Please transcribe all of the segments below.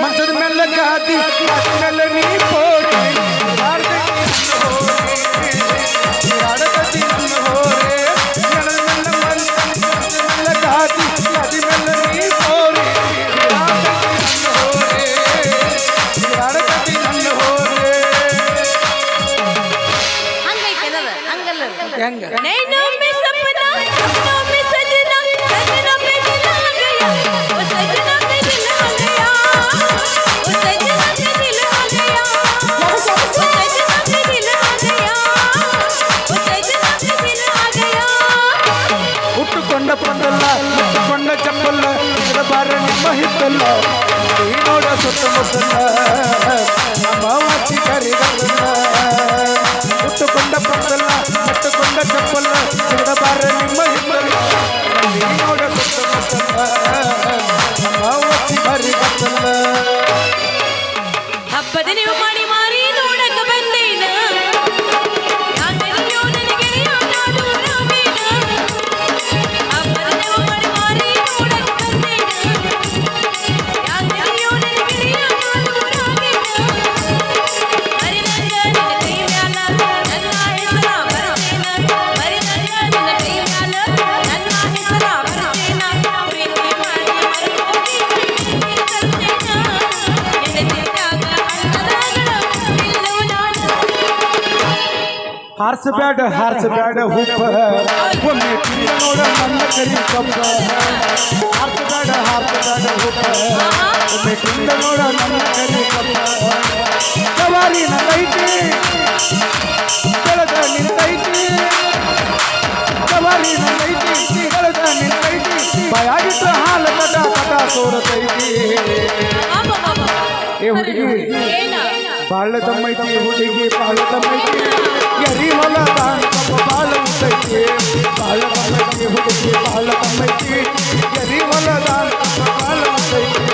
ಮಂಚದ ಮೇಲೆ ಗಾದಿ ಮೇಲೆ ನೀ ಹೋರಿ ಆಡಗತಿ ನನ್ನ ಹೋರೆ ನೆಲದ ಮೇಲೆ ಮಂಚದ ಮೇಲೆ ಗಾದಿ ಮೇಲೆ ನೀ ಹೋರಿ ಆಡಗತಿ ನನ್ನ ಹೋರೆ ಆಡಗತಿ ನನ್ನ ಹೋರೆ ಹಂಗೈತದ ಹಂಗಲ್ಲ ಹೆಂಗ ಹುಟ್ಟುಕೊಂಡ ಪಂದಲ್ಲ ಹುಟ್ಟುಕೊಂಡ ಚಪ್ಪಲ್ಲ ಬಾರ ನಿಮ್ಮ ಹಿತ್ತಲ್ಲ ಈ ನೋಡ ಸುತ್ತಮುತ್ತಲ್ಲ ನಮ್ಮ ವಾಚಿ ಕರಿಗಲ್ಲ ಹುಟ್ಟುಕೊಂಡ ಪಂದಲ್ಲ ಹುಟ್ಟುಕೊಂಡ ಚಪ್ಪಲ್ಲ ಬಾರ ನಿಮ್ಮ ಹಿತ್ತಲ್ಲ ಈ ನೋಡ ಸುತ್ತಮುತ್ತಲ್ಲ ನಮ್ಮ ವಾಚಿ ಕರಿಗಲ್ಲ ಹಬ್ಬದ ನೀವು ಮಾಡಿ ಮಾರಿ ನೋಡಕ ಬಂದೇನ ಹಾರ್ಸಬ್ಯಾಡ ಹುಪ್ಪ ಒಮ್ಮೆ ನೋಡ ನನ್ನ ಕರಿ ಕಪ್ಪ ಹಾರ್ಸಬ್ಯಾಡ ಹುಪ್ಪ ಒಮ್ಮೆ ನೋಡ ನನ್ನ ಕರಿ ಕಪ್ಪ ಸವಾರಿ ನೈತಿ ಬೆಳೆದ ನಿಂತೈತಿ ಸವಾರಿ ನೈತಿ ಬೆಳೆದ ನಿಂತೈತಿ ಭಯಾಗಿಟ್ಟ ಹಾಲ ಕಟ ಸೋರತೈತಿ ಏ ಹುಡುಗಿ ಬಾಳ ತಮ್ಮೈತಿ ಹುಡುಗಿ ಬಾಳ ತಮ್ಮೈತಿ ಎರಿ ಹೊಲ ಬಾಳ ಉತ್ತೈತಿ ಬಾಳ ತಮ್ಮೈತಿ ಹುಡುಗಿ ಬಾಳ ತಮ್ಮೈತಿ ಎರಿ ಹೊಲ ಬಾಳ ಉತ್ತೈತಿ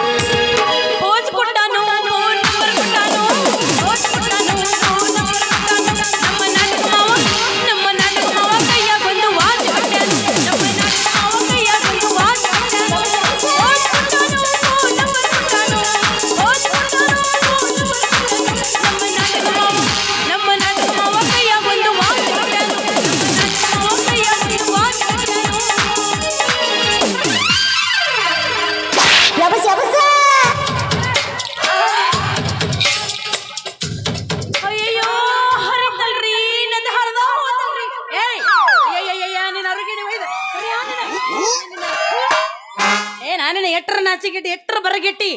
ಎಟ್ರ ನಾಚಿಗೆಟ್ಟಿ ಎಟ್ರ ಬರಗೆಟ್ಟಿ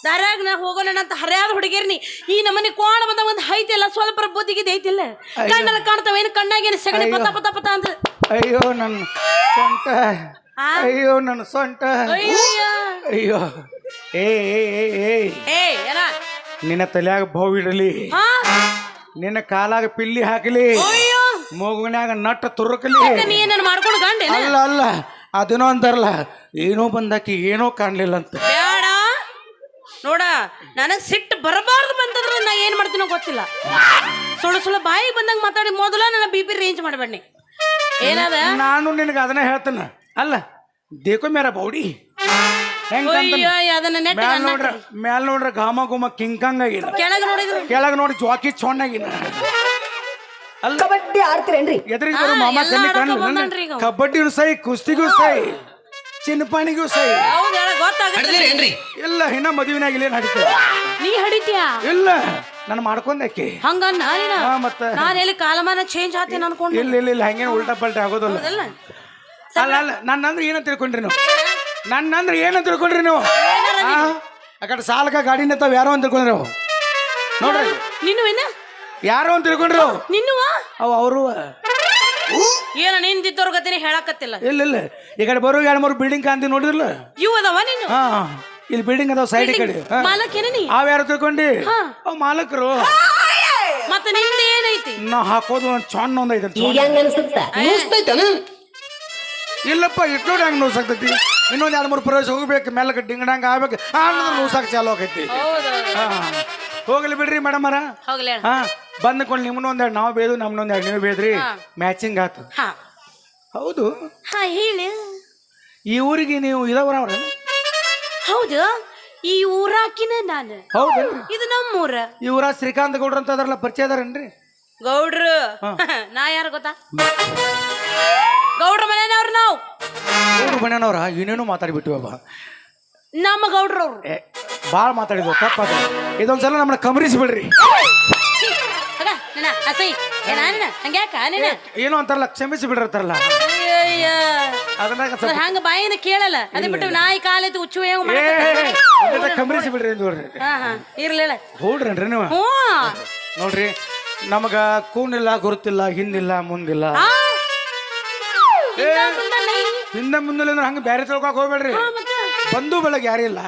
ದಾರ್ಯಾಗ ನಾ ಹೋಗೋಣ ಅಂತ ಹರ್ಯಾದ ಹುಡುಗಿರ್ನಿ ಈ ನಮ್ಮನೆ ಕೋಣ ಬಂದ ಒಂದು ಐತಿಲ್ಲ ಸ್ವಲ್ಪ ಬುದ್ಧಿಗಿದೆ ಐತಿಲ್ಲ ಕಣ್ಣಲ್ಲಿ ಕಾಣ್ತಾವ ಏನು ಕಣ್ಣಾಗೇನು ಸಗಣಿ ಪತ ಪತ ಪತ ಅಂತ ಅಯ್ಯೋ ನನ್ನ ಸೊಂಟ ಅಯ್ಯೋ ನನ್ನ ಸೊಂಟ ಅಯ್ಯೋ ಏ ನಿನ್ನ ತಲೆಯಾಗ ಬಾವು ಇಡಲಿ ನಿನ್ನ ಕಾಲಾಗ ಪಿಲ್ಲಿ ಹಾಕಲಿ ಮೂಗುನ್ಯಾಗ ನಟ್ಟ ತುರುಕಲಿ ಮಾಡ್ಕೊಂಡು ಗಂಡ ಅಲ್ಲ ಅಲ್ಲ ಅದನ್ನೋ ಅಂತಾರಲ್ಲ ಏನೋ ಬಂದಾಕಿ ಏನೋ ಕಾಣ್ಲಿಲ್ಲ ಅಂತ ಬೇಡ ನೋಡ ನನಗ್ ಸಿಟ್ಟು ಬರಬಾರ್ದು ಬಂತಂದ್ರೆ ನಾ ಏನ್ ಮಾಡ್ತೀನೋ ಗೊತ್ತಿಲ್ಲ ಸುಳ್ಳು ಬಾಯಿಗೆ ಬಂದಂಗ ಮಾತಾಡಿ ಮೊದಲ ನನ್ನ BP ರೇಂಜ್ ಮಾಡಬೇಡಿ ಏನದ ನಾನು ನಿನಗೆ ಅದನ್ನ ಹೇಳ್ತೇನೆ ಅಲ್ಲ ದೇಕೋ ಮೇರ ಬೌಡಿ ಮ್ಯಾಲ ನೋಡ್ರ ಘಾಮ ಗುಮ ಕಿಂಕಂಗ್ ಆಗಿನ ಕೆಳಗ ನೋಡಿ ಜ್ವಾಕಿ ಚೊಣ್ಣಾಗಿನ ಅಲ್ಲ ಕಬಡ್ಡಿ ಆಡ್ತೀರೇನ್ರಿ ಎದುರಿಗೆ ಬರೋ ಮಾಮ ಕಣ್ಣಿ ಕಬಡ್ಡಿಗೂ ಸೈ ಕುಸ್ತಿಗೂ ಸೈ ಚಿನ್ನಪಾಣಿಗೂ ಸೈ ಇಲ್ಲ ಇನ್ನ ಮದುವಿನಾಗಿಲ್ಲ ಏನ್ ಹಡಿತೇವೆ ನೀ ಹಡಿತೀಯ ಇಲ್ಲ ನಾನು ಮಾಡ್ಕೊಂಡಾಕಿ ಹಂಗ ಮತ್ತೆ ನಾನು ಎಲ್ಲಿ ಕಾಲಮಾನ ಚೇಂಜ್ ಆತೇನೆ ಅನ್ಕೊಂಡು ಇಲ್ಲ ಹಂಗೇನು ಉಲ್ಟಾ ಪಲ್ಟಾ ಆಗೋದಲ್ಲ ಅಲ್ಲ ಅಲ್ಲ ನನ್ನಂದ್ರೆ ಏನಂತ ತಿಳ್ಕೊಂಡ್ರಿ ನೀವು ನನ್ನಂದ್ರೆ ಏನಂತ ತಿಳ್ಕೊಂಡ್ರಿ ನೀವು ಆ ಕಡೆ ಸಾಲಕ ಗಾಡಿ ನಿಂತಾವ ಯಾರೋ ಅಂತ ತಿಳ್ಕೊಂಡ್ರಿ ಅವು ನೋಡ್ರಿ ನೀನು ಏನ ಯಾರೋ ಅಂತ ತಿಳ್ಕೊಂಡ್ರಿ ನಿನ್ನುವ ಅವು ಅವರು ಏನ ನಿಂತಿದ್ದವ್ರ ಗತಿನೇ ಹೇಳಕತ್ತಿಲ್ಲ ಇಲ್ಲ ಈ ಕಡೆ ಬರೋ 2-3 ಬಿಲ್ಡಿಂಗ್ ಕಾಂತಿ ನೋಡಿದ್ರಲ್ಲ ಇವು ಅದಾವ ನೀನು ಇಲ್ಲಿ ಬಿಲ್ಡಿಂಗ್ ಅದಾವ ಸೈಡ್ ಕಡೆ ಮಾಲಕೇನಿ ಅವ್ ಯಾರು ತಿಳ್ಕೊಂಡಿ ಅವ್ ಮಾಲಕರು ಮತ್ತೆ ನಿಂದ ಏನೈತಿ ನಾ ಹಾಕೋದು ಒಂದು ಚೊಣ್ಣ ಒಂದೈತೆ ಇಲ್ಲಪ್ಪ ಇಟ್ಲೋಡಿ ಹಂಗೆ ನೋಸಾಕ್ತೈತಿ ಇನ್ನೊಂದು 2-3 ಪ್ರವೇಶ ಹೋಗ್ಬೇಕು ಮೇಲೆ ಡಿಂಗಡಂಗ ಆಗ್ಬೇಕು ಆನಂದ್ರ ನೋಸಾಕ್ ಚಾಲು ಆಗೈತಿ ಹೋಗ್ಲಿ ಬಿಡ್ರಿ ಮೇಡಮ್ ಅರ ಬಂದ್ಕೊಂಡು ನಿಮ್ಮನ್ನೊಂದೆರಡು ನಾವು ಬೇದು ನಮ್ಮನ್ನೊಂದೆರಡು ನೀವು ಬೇದ್ರಿ ಮ್ಯಾಚಿಂಗ್ ಆತು ಹೌದು ಹೇಳಿ ಈ ಊರಿಗೆ ನೀವು ಇದಾವ್ರ ಅವ್ರ ಹೌದು ಈ ಊರಾಕಿನ ನಾನು ಹೌದೇನ್ರಿ ಇದು ನಮ್ಮೂರ ಇವ್ರ ಶ್ರೀಕಾಂತ್ ಗೌಡ್ರ ಅಂತ ಅದ್ರಲ್ಲ ಪರಿಚಯ ಅದಾರೇನ್ರಿ ಗೌಡ್ರು ನಾ ಯಾರು ಗೊತ್ತಾ ಗೌಡ್ರ ಮನೆಯವ್ರು ನಾವು ಗೌಡ್ರ ಮನೆಯವ್ರ ಏನೇನೋ ಮಾತಾಡ್ಬಿಟ್ಟಿವಪ್ಪ ನಮ್ಮ ಗೌಡ್ರವ್ರು ಭಾಳ ಮಾತಾಡಿದ್ವು ತಪ್ಪಾದ ಇದೊಂದ್ಸಲ ನಮ್ಮನ್ನ ಕಮರಿಸ್ಬಿಡ್ರಿ ಹಂಗ್ಯಾಕ ಏನೋ ಅಂತಾರಲ್ಲ ಕ್ಷಮಿಸಿ ಬಿಡಿರ್ತಾರಲ್ಲ ಅದನ್ನಾಗ ಹಂಗ ಬಾಯಿನ ಕೇಳಲ್ಲ ಅದೇ ಬಿಟ್ಟು ನಾಯಿ ಕಾಲೈತಿ ಹುಚ್ಚು ಕಮರಿಸಿ ಬಿಡ್ರಿ ನೋಡ್ರಿ ಇರ್ಲಿಲ್ಲ ಹೌಡ್ರೇನ್ರಿ ನೀವು ನೋಡ್ರಿ ನಮಗ ಕೂನಿಲ್ಲ ಗುರುತಿಲ್ಲ ಹಿಂದಿಲ್ಲ ಮುಂದಿಲ್ಲ ಹಿಂದ ಮುಂದಿಲ್ಲ ಅಂದ್ರೆ ಹಂಗ ಬ್ಯಾರೆ ತಿಳ್ಕೊಕ್ ಹೋಗ್ಬೇಡ್ರಿ ಬಂದು ಬೆಳಗ್ಗೆ ಯಾರಿಲ್ಲ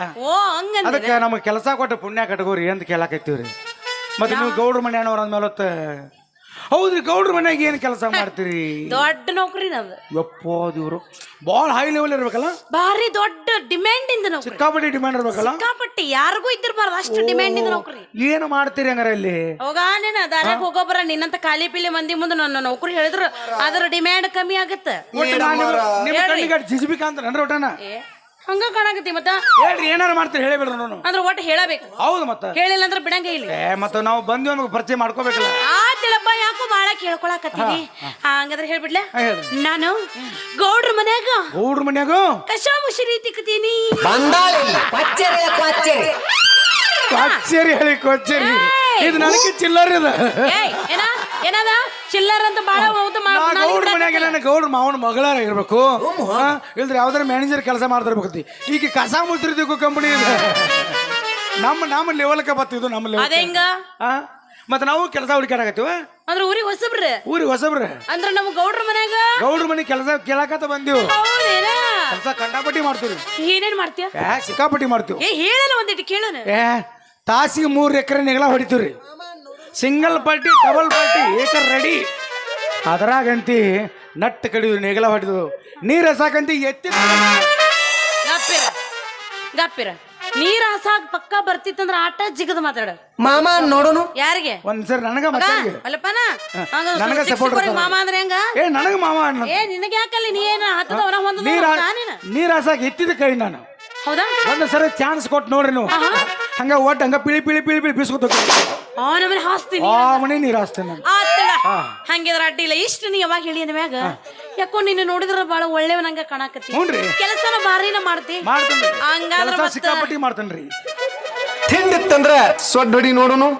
ಅದಕ್ಕೆ ನಮಗ್ ಕೆಲಸ ಕೊಟ್ಟು ಪುಣ್ಯ ಕಟ್ಕೋರಿ ಅಂತ ಕೇಳಾಕತ್ತೀವ್ರಿ ಮತ್ತೆ ನೀವು ಗೌಡ್ರ ಮನೆಯವ್ರ ಅಂದ್ಮೇಲೆ ಹೌದ್ರಿ ಗೌಡ್ರ ಮನ್ಯಾಗ ಏನ್ ಕೆಲಸ ಮಾಡ್ತೀರಿ ದೊಡ್ಡ ನೌಕರಿ ನಮ್ದು ಯಪ್ಪೋ ಇವ್ರು ಬಾಳ ಹೈ ಲೆವೆಲ್ ಇರ್ಬೇಕಲ್ಲ ಭಾರಿ ದೊಡ್ಡ ಡಿಮ್ಯಾಂಡ್ ಇಂದ ನೌಕರಿ ಸಿಕ್ಕಾಪಟ್ಟಿ ಡಿಮ್ಯಾಂಡ್ ಇರ್ಬೇಕಲ್ಲ ಸಿಕ್ಕಾಪಟ್ಟಿ ಯಾರಿಗೂ ಇದ್ದಿರ್ಬಾರ್ದು ಅಷ್ಟು ಡಿಮ್ಯಾಂಡ್ ಇಂದ ನೌಕರಿ ಏನು ಮಾಡ್ತೀರಿ ಹಂಗಾರ ಇಲ್ಲಿ ಹೋಗಾನೇನ ದಾರ್ಯಾಗ ಹೋಗೋಬರ ನಿನ್ನಂತ ಖಾಲಿ ಪಿಲಿ ಮಂದಿ ಮುಂದೆ ನನ್ನ ನೌಕರಿ ಹೇಳಿದ್ರು ಅದ್ರ ಡಿಮ್ಯಾಂಡ್ ಕಮ್ಮಿ ಆಗತ್ತ ಜಿಜ್ಬಿಕಾ ಅಂತ ನನ್ರ ಒಟ್ಟನ ಹಂಗ ಕಾಣಕತ್ತಿ ಮತ್ತ ಹೇಳ್ರಿ ಏನಾರ ಮಾಡ್ತೀರಿ ಹೇಳಿಬಿಡ್ರಿ ನಾನು ಅಂದ್ರೆ ಒಟ್ಟು ಹೇಳಬೇಕು ಹೌದು ಮತ್ತ ಹೇಳಿಲ್ಲ ಅಂದ್ರೆ ಬಿಡಂಗ ಇಲ್ಲ ಮತ್ತೆ ನಾವು ಬಂದ್ವಿ ನಮಗೆ ಪರಿಚಯ ಮಾಡ್ಕೋಬೇಕಲ್ಲ ಆತಿಳಪ್ಪ ಯಾಕೋ ಬಾಳ ಕೇಳ್ಕೊಳಕತ್ತೀವಿ ಹಂಗಂದ್ರೆ ಹೇಳ್ಬಿಡ್ಲ ನಾನು ಗೌಡ್ರ ಮನ್ಯಾಗ ಕಶಾಮುಷಿ ರೀತಿ ಕತೀನಿ ಕೊಚ್ಚೇರಿ ಹೇಳಿ ಕೊಚ್ಚೇರಿ ಇದು ನನಗೆ ಚಿಲ್ಲರ್ ಇದೆ ಏನದ ಚಿಲ್ಲರ್ ಅಂತ ಬಾಳ ಗೌಡ್ರ ಮನ್ಯಾಗ ನನ್ನ ಗೌಡ್ರ ಮಾವನ ಮಗಳಾರ ಇರ್ಬೇಕು ಇಲ್ದ್ರೆ ಯಾವ್ದಾರ ಮ್ಯಾನೇಜರ್ ಕೆಲಸ ಮಾಡ್ತಿರ್ಬೇಕತಿ ಈಗ ಕಸ ಮುಚ್ಚಿರ್ತೀವಿ ಕಂಪನಿ ಇದೆ ನಮ್ಮ ಲೆವೆಲ್ಗೆ ಬತ್ತಿದ್ದು ನಮ್ಮ ಲೆವೆಲ್ ಮತ್ತೆ ನಾವು ಕೆಲಸ ಹುಡುಕಾಡಕತ್ತೀವ ಅಂದ್ರೆ ಊರಿಗೆ ಹೊಸಬ್ರ ಅಂದ್ರೆ ನಮ್ಮ ಗೌಡ್ರ ಮನೆ ಕೆಲಸ ಕೇಳಕತ್ತ ಬಂದಿವ್ ಕೆಲಸ ಕಂಡಾಪಟ್ಟಿ ಮಾಡ್ತೀವಿ ಏನೇನ್ ಮಾಡ್ತೀಯ ಸಿಕ್ಕಾಪಟ್ಟಿ ಮಾಡ್ತೀವಿ ಹೇಳಲ್ಲ ಒಂದಿಟ್ಟು ಕೇಳೋಣ ತಾಸಿಗೆ 3 ಎಕರೆ ನೆಗಳ ಹೊಡಿತೀವ್ರಿ single party double party acre ready ಅದರಾಗಂತಿ ನಟ್ಟು ಕಡಿದ್ವಿ ನೆಗಲ ಹೊಡಿದ್ವು ನೀರ್ ಹಸಾಕಂತಿ ಎತ್ತಿ ಗಪ್ಪಿರ ನೀರ್ ಹಸಾಕ್ ಪಕ್ಕ ಬರ್ತಿತ್ತಂದ್ರ ಆಟ ಜಿಗದ್ ಮಾತಾಡ ಮಾಮ ನೋಡೋನು ಯಾರಿಗೆ ಒಂದ್ಸರಿ ನನಗ ಅಲ್ಲಪ್ಪನ ನನಗ ಸಪೋರ್ಟ್ ಮಾಮ ಅಂದ್ರೆ ಹೆಂಗ ನನಗ ಮಾಮ ನಿನಗೆ ಯಾಕಲ್ಲ ನೀ ಏನ ಹತ್ತದವನ ಒಂದು ನೀರ್ ಹಸಾಕ್ ಎತ್ತಿದ ಕೈ ನಾನು ಹೌದಾ ಒಂದ್ ಸರಿ ಚಾನ್ಸ್ ಕೊಟ್ಟು ನೋಡ್ರಿ ನೀವು ಹಂಗ ಒಟ್ಟು ಹಂಗ ಪಿಳಿ ಪಿಳಿ ಪಿಳಿ ಪಿಳಿ ಬಿಸ್ಕೊತ ಹಾಸ್ತೀನಿ ಮನೆ ನೀರ್ ಹಾಸ್ತೇನೆ ಹಂಗಿದ್ರ ಅಡ್ಡಿ ಇಲ್ಲ ಇಷ್ಟು ನೀ ಯಾವಾಗ ಹೇಳಿ ಅಂದ ಮ್ಯಾಗ ಯಾಕೋ ನೀನು ನೋಡಿದ್ರ ಬಾಳ ಒಳ್ಳೆಯವನಂಗ ಕಾಣಕತ್ತಿ ಕೆಲಸನ ಬಾರಿನ ಮಾಡ್ತಿ ಹಂಗಾದ್ರ ಸಿಕ್ಕಾಪಟ್ಟಿ ಮಾಡ್ತೇನ್ರಿ ತಿಂದಿತ್ತಂದ್ರ ಸೊಡ್ಡ ಹೊಡಿ ನೋಡೋನು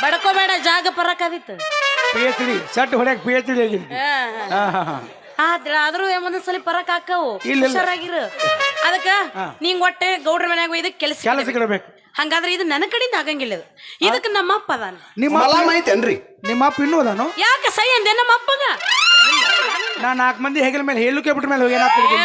ಬಡ್ಕೋಬೇಡ ಜಾಗ ಪರಕಾದಿತ್ತು PhD ಸಟ್ ಹೊಡ್ಯಾಕ PhD ಆದ್ರೂ ಒಂದೊಂದ್ಸಲಿ ಪರಕ್ ಹಾಕವು ಹುಷಾರಾಗಿರು ಅದಕ್ಕ ನಿಂಗ್ ಒಟ್ಟೆ ಗೌಡ್ರ ಮನ್ಯಾಗ ಇದಕ್ ಕೆಲಸ ಇಡಬೇಕು ಹಂಗಾದ್ರೆ ಇದು ನನ್ನ ಕಡೆಯಿಂದ ಆಗಂಗಿಲ್ಲ ಇದಕ್ಕೆ ನಮ್ಮ ಅಪ್ಪ ಅದಾನ ನಿಮ್ಮ ಅಪ್ಪ ಇನ್ನೂ ಅದಾನು ಯಾಕೆ ಸೈ ಅಂದೆ ನಮ್ಮ ಅಪ್ಪಗ ನಾ 4 ಮಂದಿ ಹೆಗಲ ಮೇಲೆ ಹೇಳುಕೆ ಬಿಟ್ಟ ಮೇಲೆ ಏನಾಗ್ತದೆ